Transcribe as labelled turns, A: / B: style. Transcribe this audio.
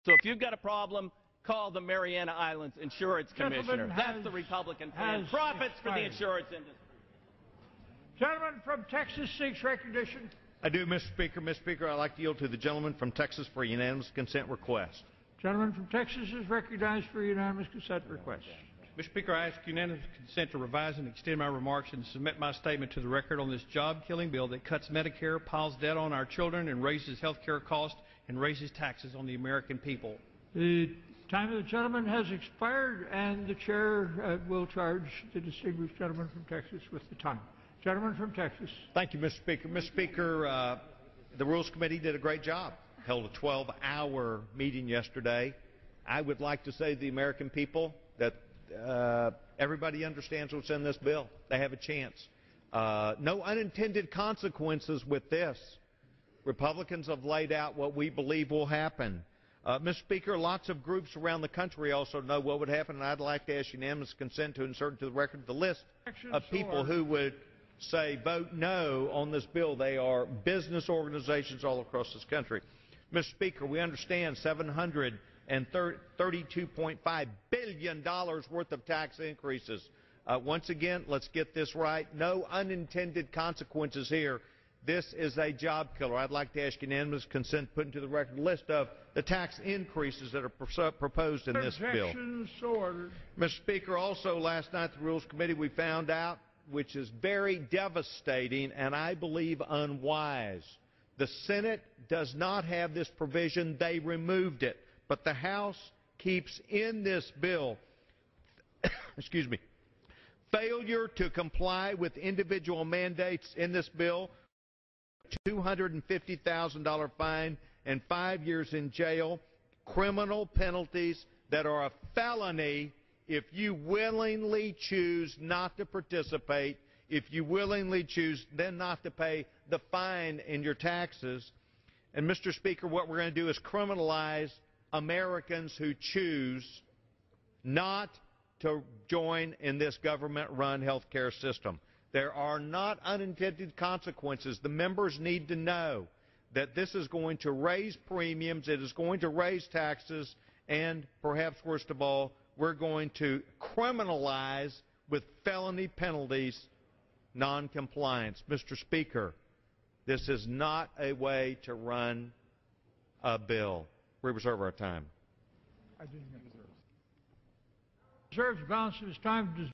A: So if you've got a problem, call the Mariana Islands Insurance Commissioner. That's the Republican plan. Profits for the insurance industry.
B: Gentleman from Texas seeks recognition.
C: I do, Mr. Speaker. Mr. Speaker, I'd like to yield to the gentleman from Texas for a unanimous consent request.
B: Gentleman from Texas is recognized for a unanimous consent request.
D: Mr. Speaker, I ask unanimous consent to revise and extend my remarks and submit my statement to the record on this job-killing bill that cuts Medicare, piles debt on our children, and raises health care costs and raises taxes on the American people.
B: The time of the gentleman has expired, and the chair will charge the distinguished gentleman from Texas with the time. Gentleman from Texas.
C: Thank you, Mr. Speaker. Mr. Speaker, the Rules Committee did a great job. Held a 12-hour meeting yesterday. I would like to say to the American people that everybody understands what's in this bill. They have a chance. No unintended consequences with this. Republicans have laid out what we believe will happen. Mr. Speaker, lots of groups around the country also know what would happen, and I'd like to ask unanimous consent to insert into the record the list of people who would say vote no on this bill. They are business organizations all across this country. Mr. Speaker, we understand $732.5 billion worth of tax increases. Once again, let's get this right. No unintended consequences here. This is a job killer. I'd like to ask unanimous consent put into the record a list of the tax increases that are proposed in this bill.
B: So ordered.
C: Mr. Speaker, also last night the Rules Committee we found out, which is very devastating and I believe unwise. The Senate does not have this provision. They removed it. But the House keeps in this bill excuse me, failure to comply with individual mandates in this bill, $250,000 fine and 5 years in jail, criminal penalties that are a felony if you willingly choose not to participate, if you willingly choose then not to pay the fine in your taxes. And, Mr. Speaker, what we're going to do is criminalize Americans who choose not to join in this government-run health care system. There are not unintended consequences. The members need to know that this is going to raise premiums, it is going to raise taxes, and perhaps worst of all, we're going to criminalize with felony penalties noncompliance. Mr. Speaker, this is not a way to run a bill. We reserve our time.
B: I didn't reserve the balance of his time.